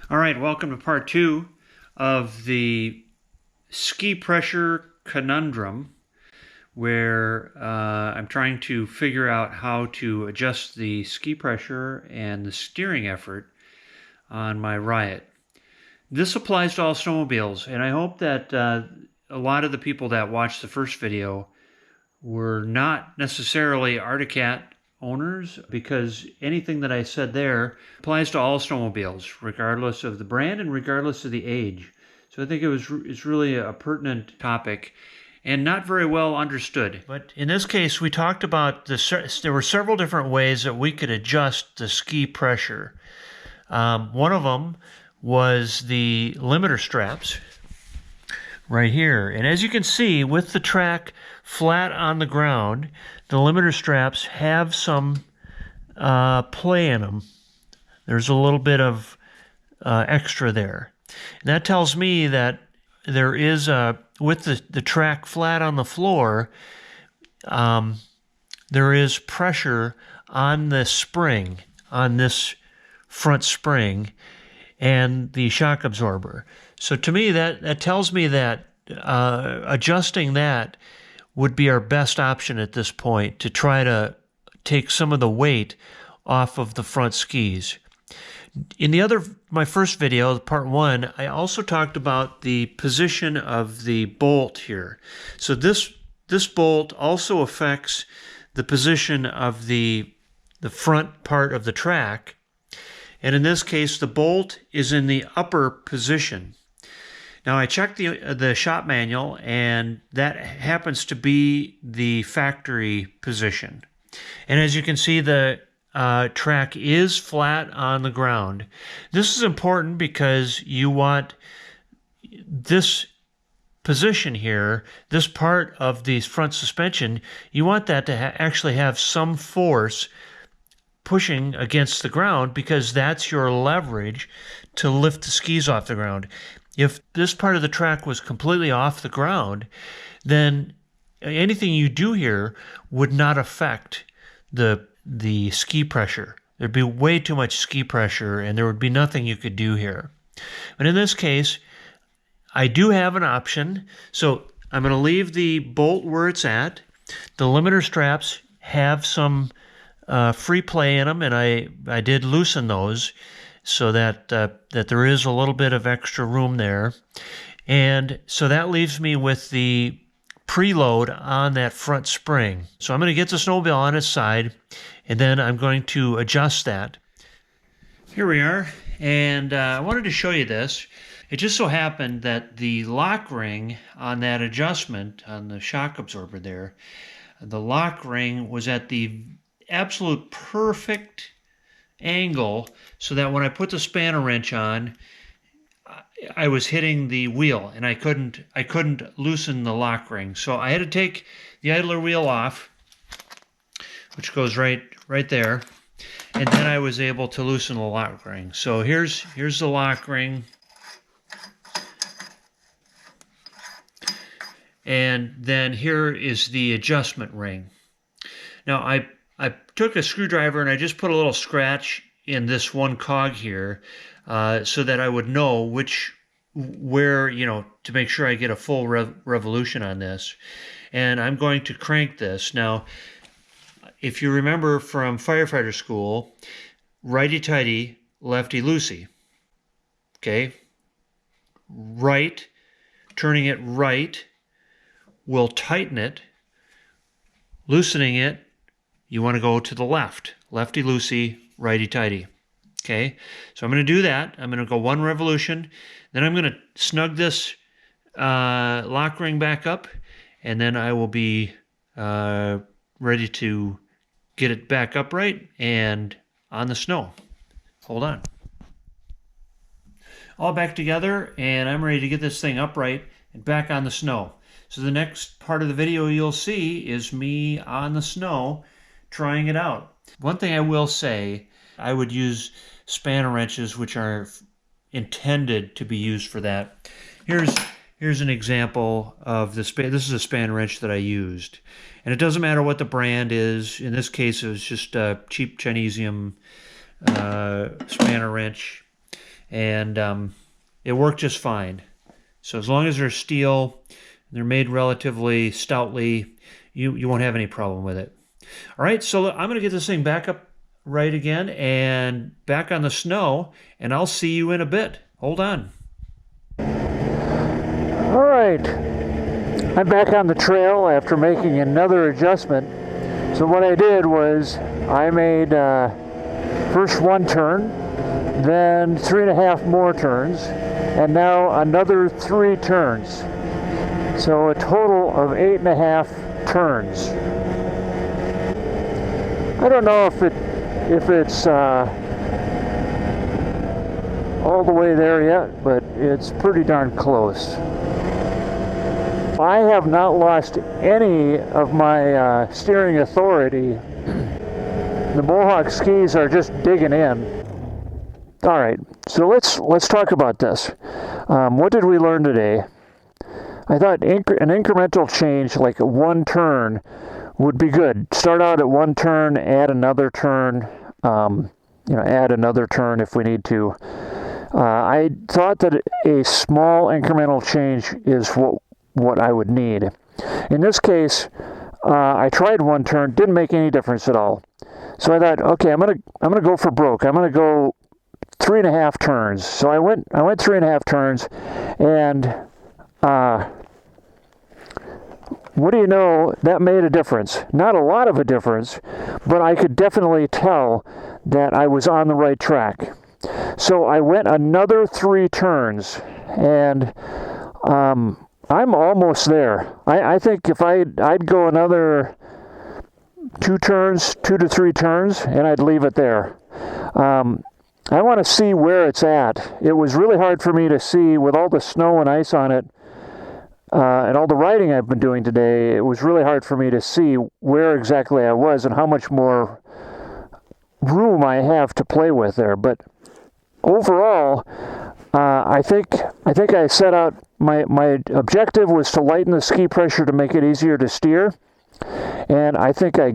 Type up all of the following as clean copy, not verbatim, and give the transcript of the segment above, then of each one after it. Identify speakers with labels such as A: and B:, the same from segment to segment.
A: All right, welcome to part two of the ski pressure conundrum, where I'm trying to figure out how to adjust the ski pressure and the steering effort on my Riot. This applies to all snowmobiles, and I hope that a lot of the people that watched the first video were not necessarily Arctic Cat owners, because anything that I said there applies to all snowmobiles, regardless of the brand and regardless of the age. So I think it's really a pertinent topic and not very well understood. But in this case, we talked about there were several different ways that we could adjust the ski pressure. One of them was the limiter straps right here. And as you can see, with the track flat on the ground, the limiter straps have some play in them. There's a little bit of extra there. And that tells me that there is, with the track flat on the floor, there is pressure on the spring, on this front spring, and the shock absorber. So to me, that tells me that adjusting that would be our best option at this point to try to take some of the weight off of the front skis. In my first video, part one, I also talked about the position of the bolt here. So this bolt also affects the position of the front part of the track. And in this case, the bolt is in the upper position. Now I checked the shop manual, and that happens to be the factory position. And as you can see, the track is flat on the ground. This is important because you want this position here, this part of the front suspension, you want that to actually have some force pushing against the ground, because that's your leverage to lift the skis off the ground. If this part of the track was completely off the ground, then anything you do here would not affect the ski pressure. There'd be way too much ski pressure, and there would be nothing you could do here. But in this case, I do have an option. So I'm going to leave the bolt where it's at. The limiter straps have some free play in them, and I did loosen those so that there is a little bit of extra room there. And so that leaves me with the preload on that front spring. So I'm going to get the snowmobile on its side, and then I'm going to adjust that. Here we are, and I wanted to show you this. It just so happened that the lock ring on that adjustment on the shock absorber there, the lock ring was at the absolute perfect angle, so that when I put the spanner wrench on, I was hitting the wheel, and I couldn't loosen the lock ring. So I had to take the idler wheel off, which goes right there, and then I was able to loosen the lock ring. So here's the lock ring, and then here is the adjustment ring. Now I took a screwdriver and I just put a little scratch in this one cog here, so that I would know where, to make sure I get a full revolution on this. And I'm going to crank this. Now, if you remember from firefighter school, righty-tighty, lefty-loosey. Okay? Right, turning it right will tighten it. Loosening it, you want to go to the left. Lefty-loosey, righty-tighty. Okay, so I'm going to do that. I'm going to go one revolution. Then I'm going to snug this lock ring back up, and then I will be ready to get it back upright and on the snow. Hold on. All back together, and I'm ready to get this thing upright and back on the snow. So the next part of the video you'll see is me on the snow trying it out. One thing I will say, I would use spanner wrenches which are intended to be used for that. Here's an example of this is a spanner wrench that I used. And it doesn't matter what the brand is. In this case, it was just a cheap Chinesium spanner wrench. and it worked just fine. So as long as they're steel, they're made relatively stoutly, you won't have any problem with it. All right, so I'm going to get this thing back up right again and back on the snow, and I'll see you in a bit. Hold on. All right, I'm back on the trail after making another adjustment. So what I did was I made first one turn, then 3.5 more turns, and now another 3 turns. So a total of 8.5 turns. I don't know if it's all the way there yet, but it's pretty darn close. I have not lost any of my steering authority. The Mohawk skis are just digging in. All right, so let's talk about this. What did we learn today? I thought an incremental change, like 1 turn, would be good. Start out at 1 turn, add another turn, add another turn if we need to. I thought that a small incremental change is what I would need. In this case, I tried 1 turn, didn't make any difference at all. So I thought, okay, I'm gonna go for broke. I'm gonna go 3.5 turns. So I went 3.5 turns, and what do you know? That made a difference. Not a lot of a difference, but I could definitely tell that I was on the right track. So I went another 3 turns, and I'm almost there. I think if I'd go another 2 to 3 turns, and I'd leave it there. I want to see where it's at. It was really hard for me to see with all the snow and ice on it, and all the riding I've been doing today. It was really hard for me to see where exactly I was and how much more room I have to play with there. But overall, I think I set out my objective was to lighten the ski pressure to make it easier to steer, and I think I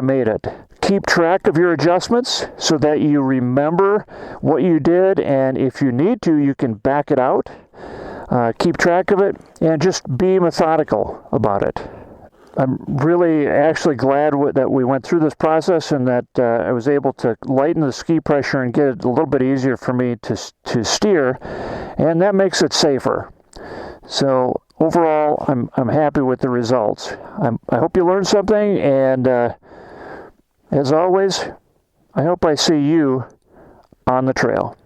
A: made it. Keep track of your adjustments so that you remember what you did, and if you need to, you can back it out. Keep track of it, and just be methodical about it. I'm really actually glad that we went through this process, and that I was able to lighten the ski pressure and get it a little bit easier for me to steer, and that makes it safer. So overall, I'm happy with the results. I hope you learned something, and as always, I hope I see you on the trail.